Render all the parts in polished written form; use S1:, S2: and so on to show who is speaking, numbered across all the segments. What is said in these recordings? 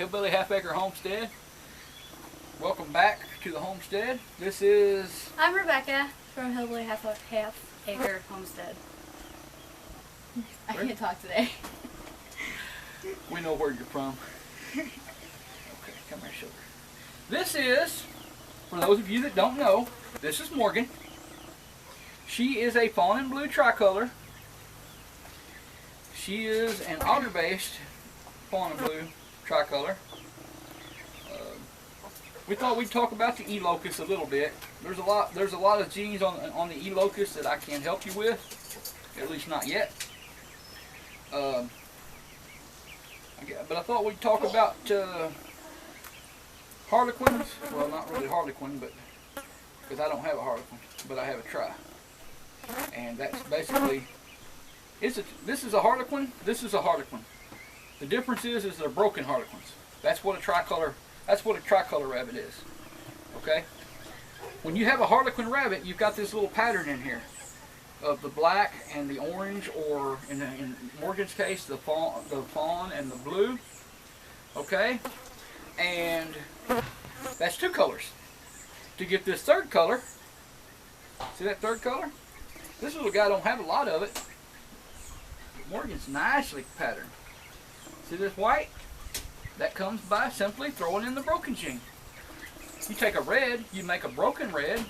S1: Hillbilly Half Acre Homestead. Welcome back to the homestead. This is...
S2: I'm Rebecca from Hillbilly Half Acre Homestead. I can't talk today.
S1: We know where you're from. Okay, come here, sugar. This is, for those of you that don't know, this is Morgan. She is a fawn and blue tricolor. She is an otter-based fawn and blue tricolor. We thought we'd talk about the Locus a little bit. There's a lot of genes on the Locus that I can't help you with, at least not yet. But I thought we'd talk about Harlequins. Well, not really Harlequin, but because I don't have a Harlequin, but I have a tri. And that's basically, this is a Harlequin. This is a Harlequin. The difference is they're broken Harlequins. That's what a tricolor rabbit is. Okay. When you have a Harlequin rabbit, you've got this little pattern in here of the black and the orange, or in Morgan's case, the fawn and the blue. Okay, and that's two colors. To get this third color, see that third color? This little guy don't have a lot of it. Morgan's nicely patterned. See this white? That comes by simply throwing in the broken gene. You take a red, you make a broken red.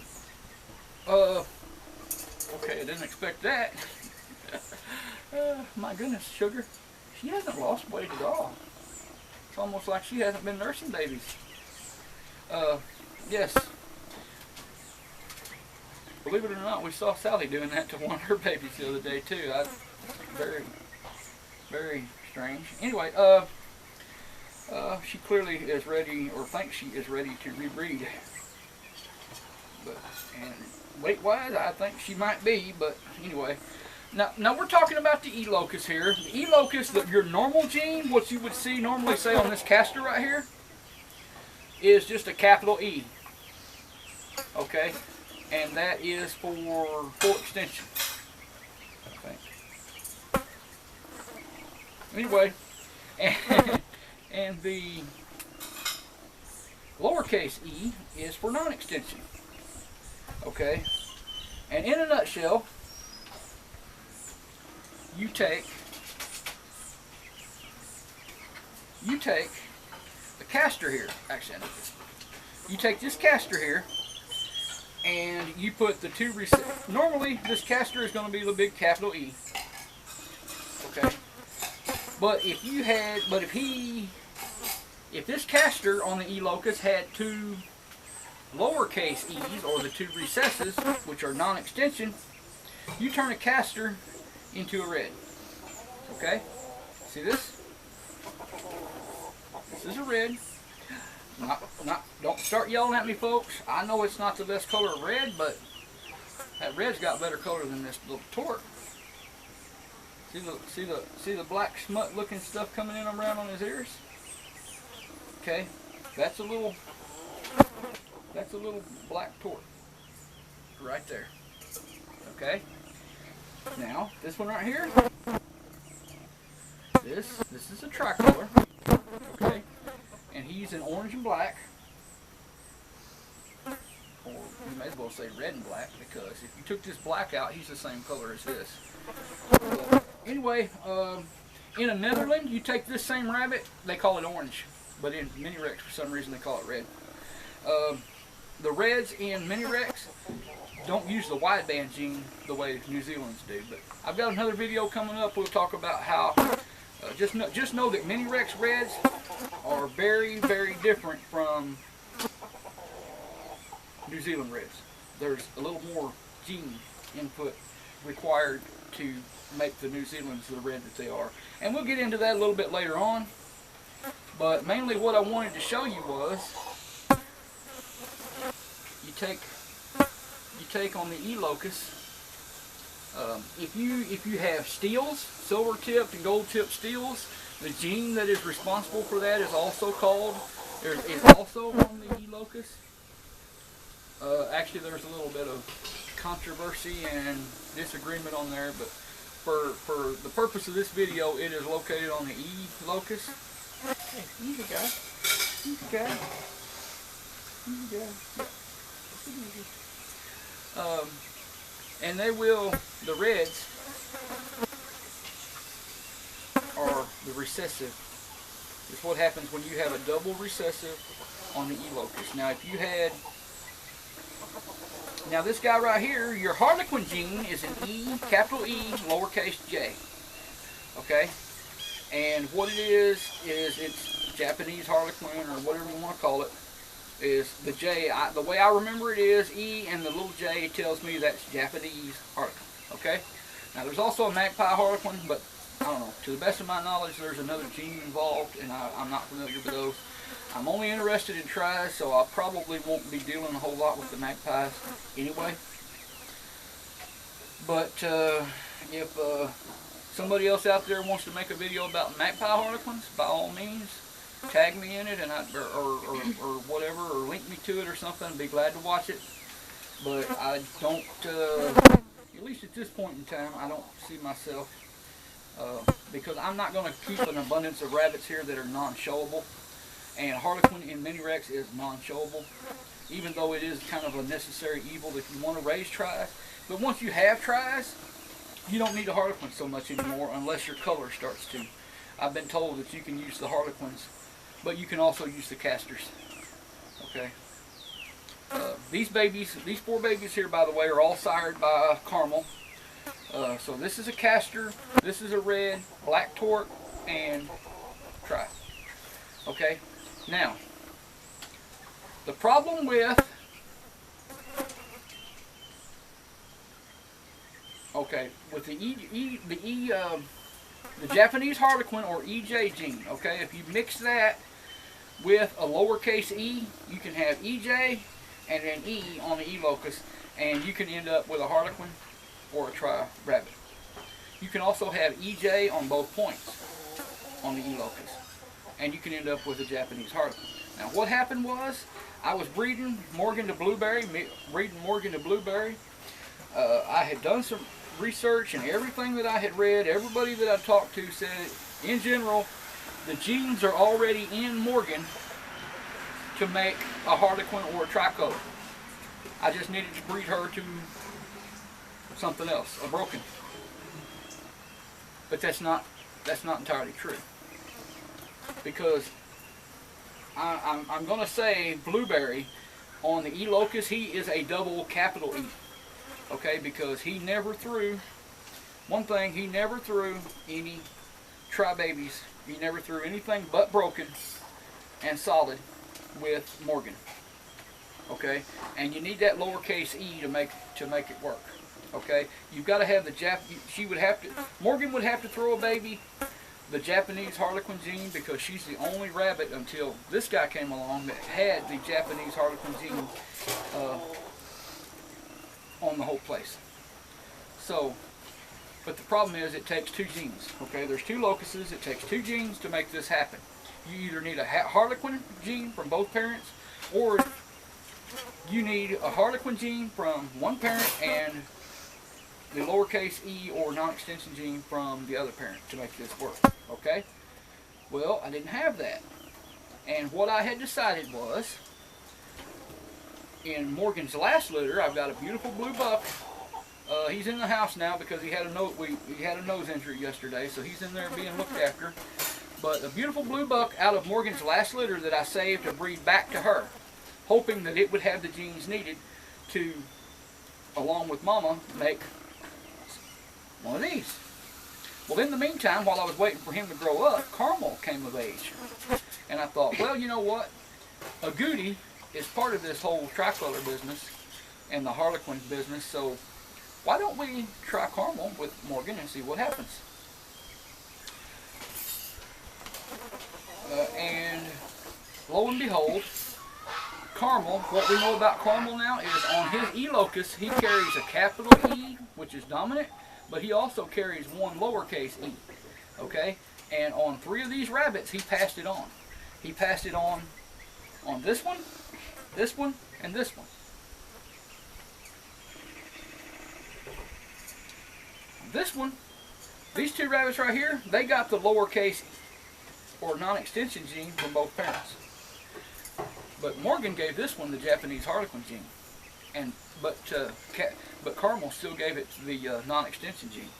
S1: Okay, I didn't expect that. My goodness, sugar. She hasn't lost weight at all. It's almost like she hasn't been nursing babies. Yes. Believe it or not, we saw Sally doing that to one of her babies the other day too. Very, very strange. Anyway, she clearly is ready, or thinks she is ready to rebreed. And weight-wise, I think she might be, but anyway. Now we're talking about the Locus here. The Locus, your normal gene, what you would see normally, say on this castor right here, is just a capital E. Okay? And that is for full extension, I think. Anyway, and the lowercase e is for non-extension. Okay? And in a nutshell, you take the castor here, actually, you take this castor here, and you put the two normally this castor is going to be the big capital E. Okay? But if this castor on the Locus had two lowercase e's, or the two recesses, which are non-extension, you turn a castor into a red. Okay? See this? This is a red. Don't start yelling at me, folks. I know it's not the best color of red, but that red's got better color than this little tort. See the black smut looking stuff coming in around on his ears? Okay, that's a little black tort right there. Okay. Now this one right here, this is a tricolor. Okay, and he's in orange and black, or you may as well say red and black, because if you took this black out, he's the same color as this. But anyway, in the Netherlands, you take this same rabbit, they call it orange, but in Mini Rex, for some reason, they call it red. The reds in Mini Rex don't use the wideband gene the way New Zealand's do, but I've got another video coming up. We'll talk about how, just know that Mini Rex reds are very, very different from New Zealand reds. There's a little more gene input required to make the New Zealand's the red that they are. And we'll get into that a little bit later on. But mainly what I wanted to show you was, you take on the Locus, if you have steels, silver tipped and gold tipped steels, the gene that is responsible for that is also also on the Locus. Actually, there's a little bit of controversy and disagreement on there, but for the purpose of this video, it is located on the Locus. Hey, easy guy. Easy guy. Easy guy. And they will, the reds are the recessive. It's what happens when you have a double recessive on the E locus. Now if you had, now this guy right here, your harlequin gene is an E, capital E, lowercase j. Okay? And what it is it's Japanese harlequin, or whatever you want to call it, is the J. The way I remember it is E, and the little J tells me that's Japanese harlequin. Okay? Now there's also a magpie harlequin, but I don't know. To the best of my knowledge, there's another gene involved, and I'm not familiar with those. I'm only interested in tries, so I probably won't be dealing a whole lot with the magpies anyway. But if somebody else out there wants to make a video about magpie harlequins, by all means, tag me in it, and or whatever, or link me to it or something. I'd be glad to watch it. But I don't, at least at this point in time, I don't see myself, because I'm not going to keep an abundance of rabbits here that are non-showable. And harlequin in mini recs is non-showable, even though it is kind of a necessary evil if you want to raise tries. But once you have tries, you don't need a harlequin so much anymore unless your color starts to. I've been told that you can use the harlequins, but you can also use the casters. Okay. These babies, these 4 babies here, by the way, are all sired by Caramel. So this is a caster, this is a red, black tort, and tri. Okay. Now, the problem with, with the Japanese harlequin or EJ gene, okay, if you mix that with a lowercase e, you can have EJ and an E on the E locus, and you can end up with a harlequin or a tri rabbit. You can also have EJ on both points on the E locus, and you can end up with a Japanese harlequin. Now what happened was, I was breeding Morgan to Blueberry, I had done some research, and everything that I had read, everybody that I talked to said, in general, the genes are already in Morgan to make a harlequin or a tricolor. I just needed to breed her to something else, a broken. But that's not entirely true, because I'm going to say Blueberry on the E locus, he is a double capital E. Okay, because he never threw, one thing, he never threw any tri-babies. He never threw anything but broken and solid with Morgan. Okay, and you need that lowercase e to make it work. Okay, you've got to have the Morgan would have to throw a baby the Japanese harlequin gene, because she's the only rabbit until this guy came along that had the Japanese harlequin gene on the whole place. So, but the problem is it takes 2 genes. Okay, there's 2 locuses. It takes 2 genes to make this happen. You either need a harlequin gene from both parents, or you need a harlequin gene from one parent and the lowercase e or non-extension gene from the other parent to make this work. Okay? Well, I didn't have that. And what I had decided was, in Morgan's last litter, I've got a beautiful blue buck. He's in the house now because he had a nose injury yesterday, so he's in there being looked after. But a beautiful blue buck out of Morgan's last litter that I saved to breed back to her, hoping that it would have the genes needed to, along with Mama, make one of these. Well, in the meantime, while I was waiting for him to grow up, Caramel came of age. And I thought, well, you know what? A Goody is part of this whole tricolor business and the harlequin business, so why don't we try Caramel with Morgan and see what happens? And lo and behold, Caramel, what we know about Caramel now is on his E locus, he carries a capital E, which is dominant, but he also carries one lowercase e. Okay? And on 3 of these rabbits, he passed it on. He passed it on this one, and this one. This one, these 2 rabbits right here, they got the lowercase or non-extension gene from both parents. But Morgan gave this one the Japanese Harlequin gene, but Carmel still gave it the non-extension gene.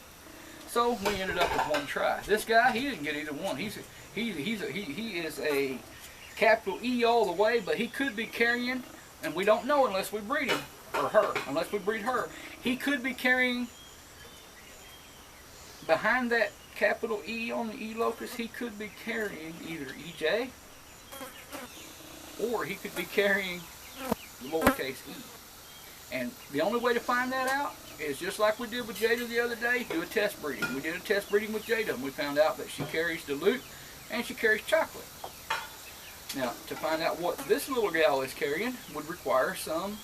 S1: So we ended up with one try. This guy, he didn't get either one. He is a capital E all the way, but he could be carrying, and we don't know unless we breed him, or her, unless we breed her. He could be carrying behind that capital E on the E locus. He could be carrying either EJ, or he could be carrying the lowercase e. And the only way to find that out is just like we did with Jada the other day, do a test breeding. We did a test breeding with Jada, and we found out that she carries Duluth and she carries chocolate. Now, to find out what this little gal is carrying would require some,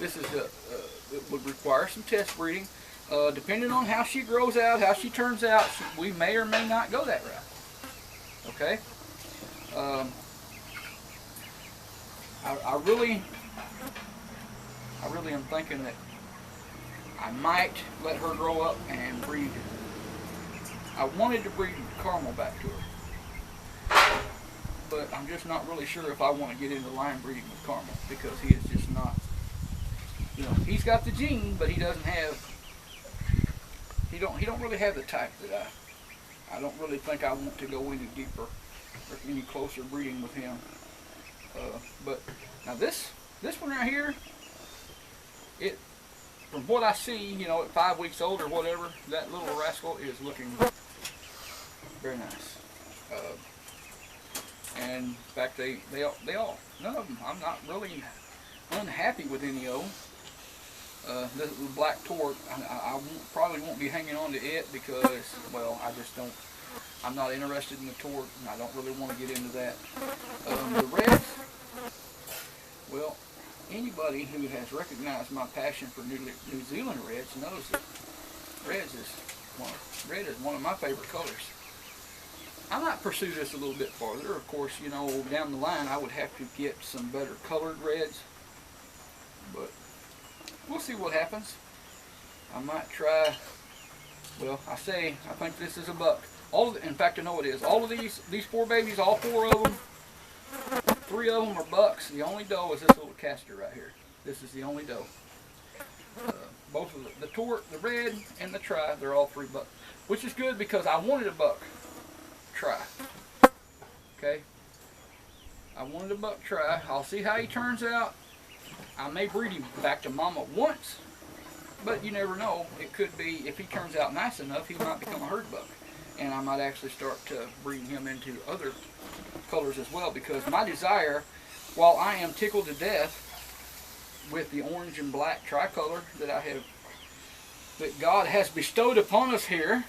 S1: it would require some test breeding. Depending on how she grows out, how she turns out, we may or may not go that route. Okay? I really am thinking that I might let her grow up and breed. I wanted to breed Carmel back to her, but I'm just not really sure if I want to get into line breeding with Carmel, because he is just not, you know, he's got the gene, but he doesn't have, he don't really have the type that I don't really think I want to go any deeper or any closer breeding with him. But now this one right here, it, from what I see, you know, at 5 weeks old or whatever, that little rascal is looking very nice. And in fact, they all, none of them, I'm not really unhappy with any of them. This black tort, I probably won't be hanging on to it because, well, I'm not interested in the tort, and I don't really want to get into that. The reds, well, anybody who has recognized my passion for New Zealand reds knows that red is one of my favorite colors. I might pursue this a little bit farther. Of course, you know, down the line I would have to get some better colored reds, but we'll see what happens. I might try, well, I think this is a buck. In fact, I know it is. All of these four babies, all four of them, 3 of them are bucks. The only doe is this little castor right here. This is the only doe. Both of the tort, the red, and the tri, they're all 3 bucks. Which is good because I wanted a buck tri. Okay? I wanted a buck tri. I'll see how he turns out. I may breed him back to mama once, but you never know. It could be, if he turns out nice enough, he might become a herd buck. And I might actually start breeding him into other colors as well, because my desire, while I am tickled to death with the orange and black tricolor that God has bestowed upon us here,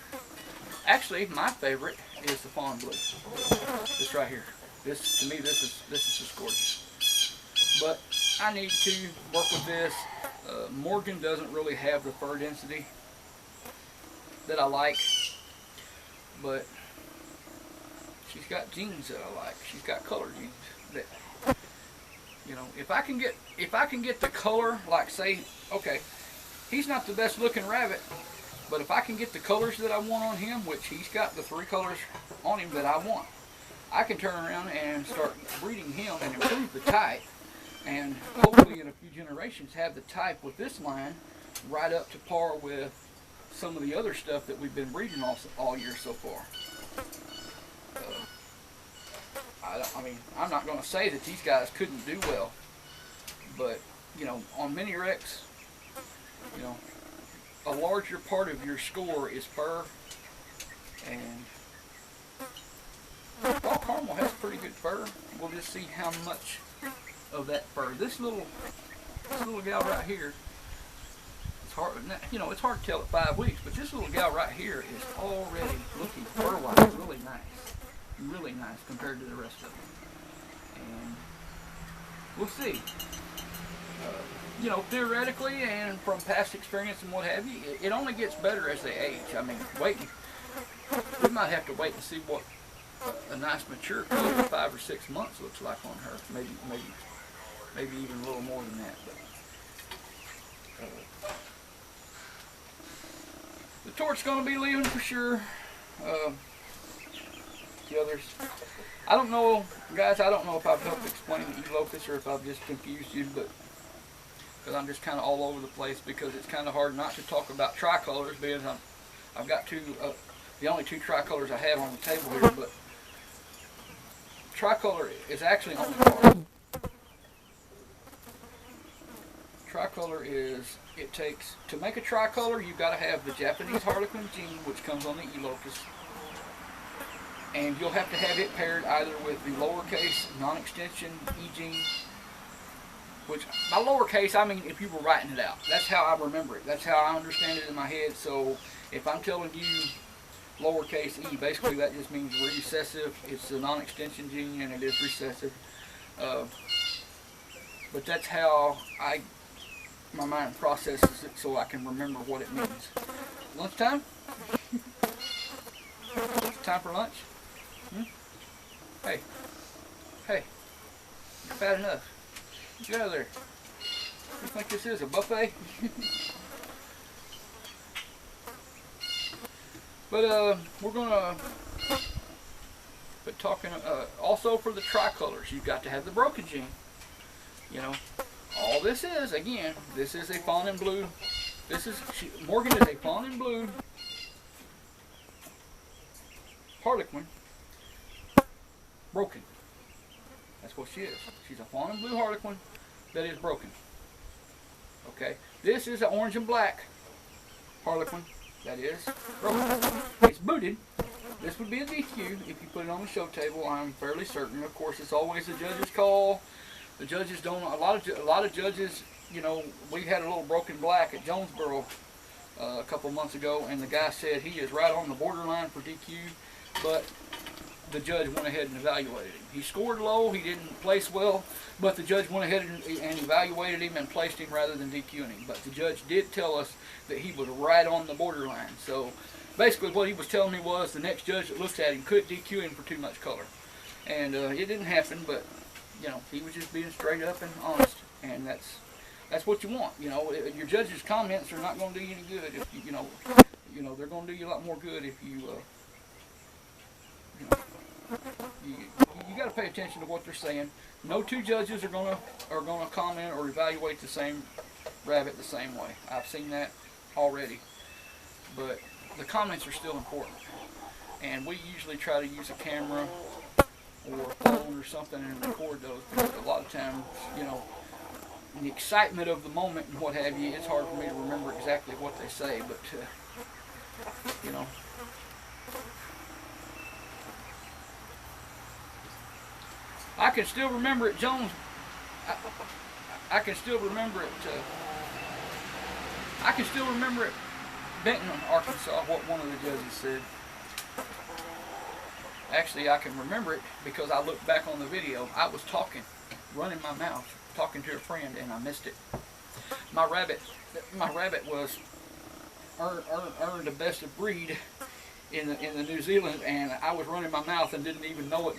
S1: actually my favorite is the fawn blue. This right here. This, to me, this is just gorgeous. But I need to work with this. Morgan doesn't really have the fur density that I like, but she's got genes that I like. She's got color genes that, you know, if I can get the color, like say, okay, he's not the best looking rabbit, but if I can get the colors that I want on him, which he's got the 3 colors on him that I want, I can turn around and start breeding him and improve the type, and hopefully in a few generations have the type with this line right up to par with some of the other stuff that we've been breeding all year so far. I mean, I'm not going to say that these guys couldn't do well, but, you know, on mini Rex, you know, a larger part of your score is fur, and while Carmel has pretty good fur, we'll just see how much of that fur. This little gal right here, it's hard, you know, it's hard to tell at 5 weeks, but this little gal right here is already looking fur-wise really nice compared to the rest of them. And we'll see. You know, theoretically and from past experience and what have you, it only gets better as they age. I mean, we might have to wait and see what a nice mature color of 5 or 6 months looks like on her. Maybe even a little more than that. But the tort's going to be leaving for sure. the others. I don't know, guys, I don't know if I've helped explain the Locus or if I've just confused you, but because I'm just kind of all over the place because it's kind of hard not to talk about tricolors because I've got the only two tricolors I have on the table here, but tricolor is actually only part. Tricolor is, it takes, to make a tricolor, you've got to have the Japanese Harlequin gene, which comes on the Locus. And you'll have to have it paired either with the lowercase non-extension E gene, which by lowercase I mean if you were writing it out. That's how I remember it. That's how I understand it in my head. So if I'm telling you lowercase e, basically that just means recessive. It's a non-extension gene and it is recessive. But that's how my mind processes it so I can remember what it means. Lunchtime? Time for lunch? Hey, you're fat enough. Get out of there. You think this is a buffet? But we're gonna talking also for the tricolors. You've got to have the broken gene. You know, all this is, again, this is a fawn and blue. Morgan is a fawn and blue Harlequin broken. That's what she is. She's a fawn and blue Harlequin that is broken. Okay. This is an orange and black Harlequin that is broken. It's booted. This would be a DQ if you put it on the show table. I'm fairly certain. Of course, it's always the judge's call. The judges don't. A lot of judges. You know, we had a little broken black at Jonesboro a couple months ago, and the guy said he is right on the borderline for DQ, but the judge went ahead and evaluated him. He scored low, he didn't place well, but the judge went ahead and evaluated him and placed him rather than DQing him. But the judge did tell us that he was right on the borderline. So basically what he was telling me was the next judge that looked at him could DQ him for too much color. And it didn't happen, but you know, he was just being straight up and honest, and that's what you want. You know, your judge's comments are not going to do you any good if you know they're going to do you a lot more good if you you got to pay attention to what they're saying. No two judges are gonna comment or evaluate the same rabbit the same way. I've seen that already, but the comments are still important. And we usually try to use a camera or a phone or something and record those because a lot of times, you know, in the excitement of the moment and what have you, it's hard for me to remember exactly what they say. But you know. I can still remember it, Jones. I can still remember it. I can still remember it, Benton, Arkansas. What one of the judges said. Actually, I can remember it because I looked back on the video. I was talking, running my mouth, talking to a friend, and I missed it. My rabbit was earned the best of breed in the New Zealand, and I was running my mouth and didn't even know it.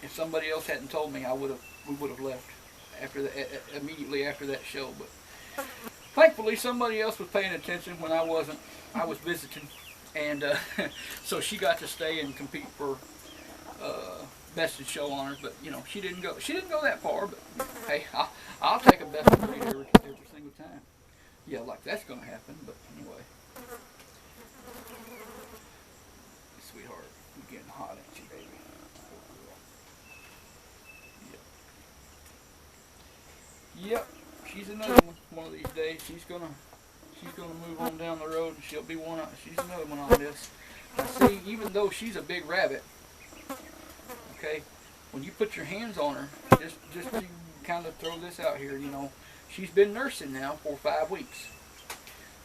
S1: If somebody else hadn't told me, we would have left immediately after that show. But thankfully, somebody else was paying attention when I wasn't. I was visiting, and so she got to stay and compete for best in show honors. But you know, she didn't go that far. But hey, I'll take a best of breed every single time. Yeah, like that's gonna happen. But anyway, sweetheart, you're getting hot, ain't you, baby? Yep, she's another one. One of these days, she's gonna move on down the road, and she'll be one. She's another one on this. Now, see, even though she's a big rabbit, okay, when you put your hands on her, just to kind of throw this out here, you know, she's been nursing now for 5 weeks.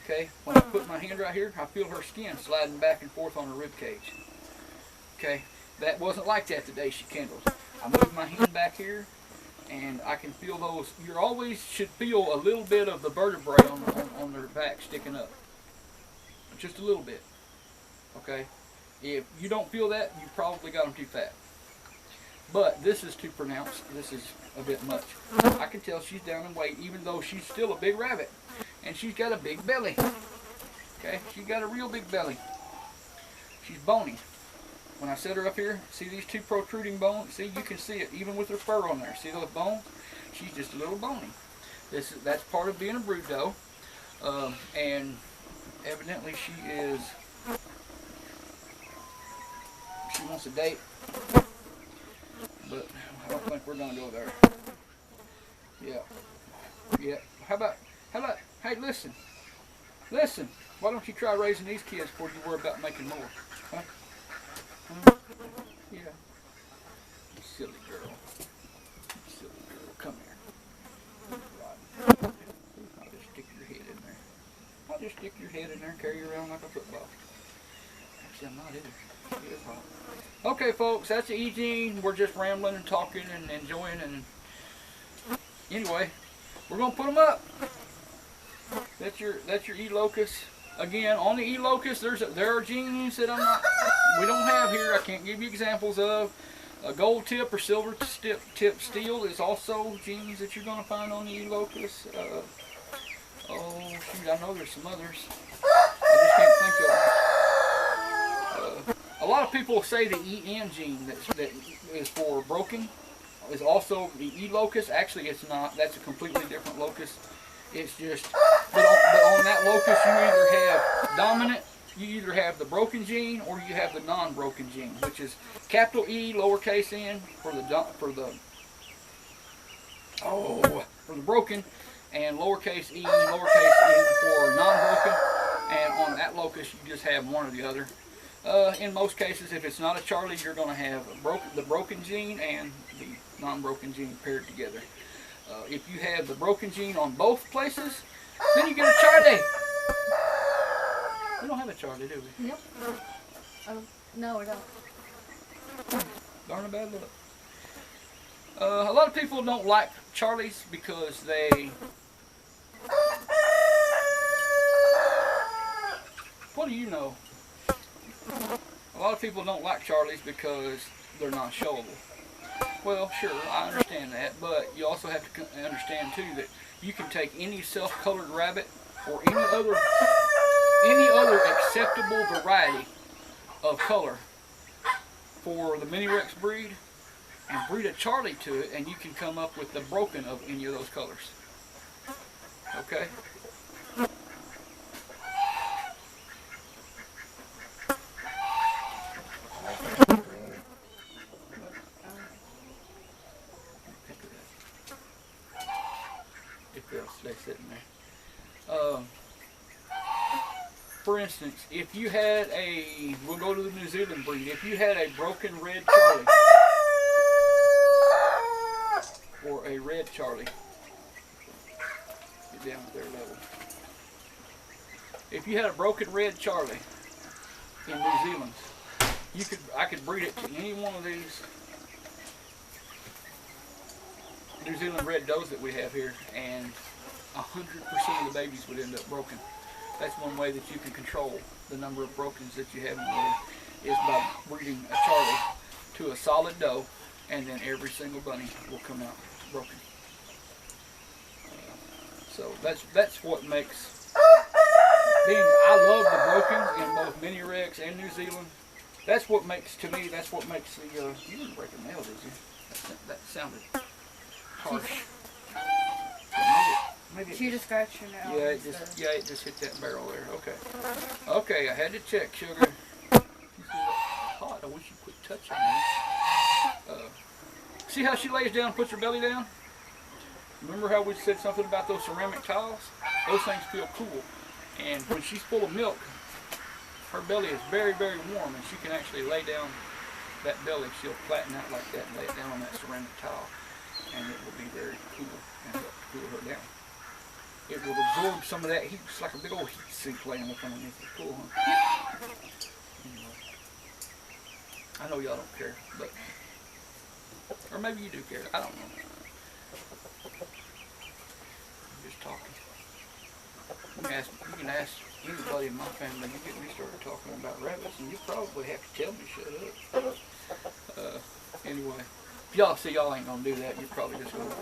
S1: Okay, when I put my hand right here, I feel her skin sliding back and forth on her rib cage. Okay, that wasn't like that the day she kindled. I moved my hand back here, and I can feel those. You always should feel a little bit of the vertebrae on their back sticking up. Just a little bit. Okay? If you don't feel that, you probably got them too fat. But this is too pronounced. This is a bit much. I can tell she's down in weight, even though she's still a big rabbit. And she's got a big belly. Okay? She's got a real big belly. She's bony. when I set her up here, see these two protruding bones? See, you can see it even with her fur on there. See those bones? She's just a little bony. That's part of being a brood doe, and evidently she wants a date, but I don't think we're gonna go there. Yeah. How about? Hey, listen. Why don't you try raising these kids before you worry about making more? Huh? Yeah. Silly girl. Come here. I'll just stick your head in there. And carry you around like a football. Actually, I'm not either. It is hot. Okay, folks, that's the E-Gene. We're just rambling and talking and enjoying. And anyway, we're gonna put them up. That's your E-Locus. Again, on the E-Locus, there are genes that we don't have here. I can't give you examples of. A gold tip or silver tip steel is also genes that you're going to find on the E-Locus. Oh shoot, I know there's some others. I just can't think of them. A lot of people say the EN gene that is for broken is also the E-Locus. Actually, it's not. That's a completely different locus. It's just, but on that locus you either have dominant, you either have the broken gene or you have the non-broken gene, which is capital E, lowercase n for the broken, and lowercase e, lowercase n for non-broken. And on that locus you just have one or the other. In most cases, if it's not a Charlie, you're going to have the broken gene and the non-broken gene paired together. If you have the broken gene on both places, then you get a Charlie. We don't have a Charlie, do we?
S2: Nope. Oh, no, we don't.
S1: Darn a bad luck. A lot of people don't like Charlies because they... What do you know? A lot of people don't like Charlies because they're not showable. Well, sure, I understand that, but you also have to understand too that you can take any self-colored rabbit or any other acceptable variety of color for the Mini Rex breed and breed a Charlie to it, and you can come up with the broken of any of those colors. Okay? Stay sitting there. For instance, if you had we'll go to the New Zealand breed, if you had a broken red Charlie, or a red Charlie, get down to their level. If you had a broken red Charlie in New Zealand, I could breed it to any one of these New Zealand red does that we have here, and 100% of the babies would end up broken. That's one way that you can control the number of brokens that you have in the litter, is by breeding a Charlie to a solid doe, and then every single bunny will come out broken. So that's what makes I love the brokens in both Mini Rex and New Zealand. That's what makes the you didn't break a nail, did you? That sounded harsh. Maybe
S2: She just scratched your nail.
S1: Yeah, it just hit that barrel there. Okay, I had to check, sugar. This is hot. I wish you quit touching me. See how she lays down and puts her belly down? Remember how we said something about those ceramic tiles? Those things feel cool. And when she's full of milk, her belly is very, very warm, and she can actually lay down that belly. She'll flatten out like that and lay it down on that ceramic tile, and it will be very cool and help cool her down. It will absorb some of that heat. It's like a big old heat sink laying up underneath the pool, huh? Anyway, I know y'all don't care, but or maybe you do care. I don't know. I'm just talking. You can ask anybody in my family. You get me started talking about rabbits, and you probably have to tell me shut up. Anyway, y'all ain't gonna do that. You're probably just gonna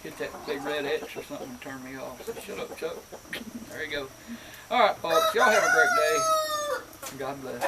S1: hit that big red X or something and turn me off. So shut up, Chuck. There you go. All right, folks. Y'all have a great day. God bless.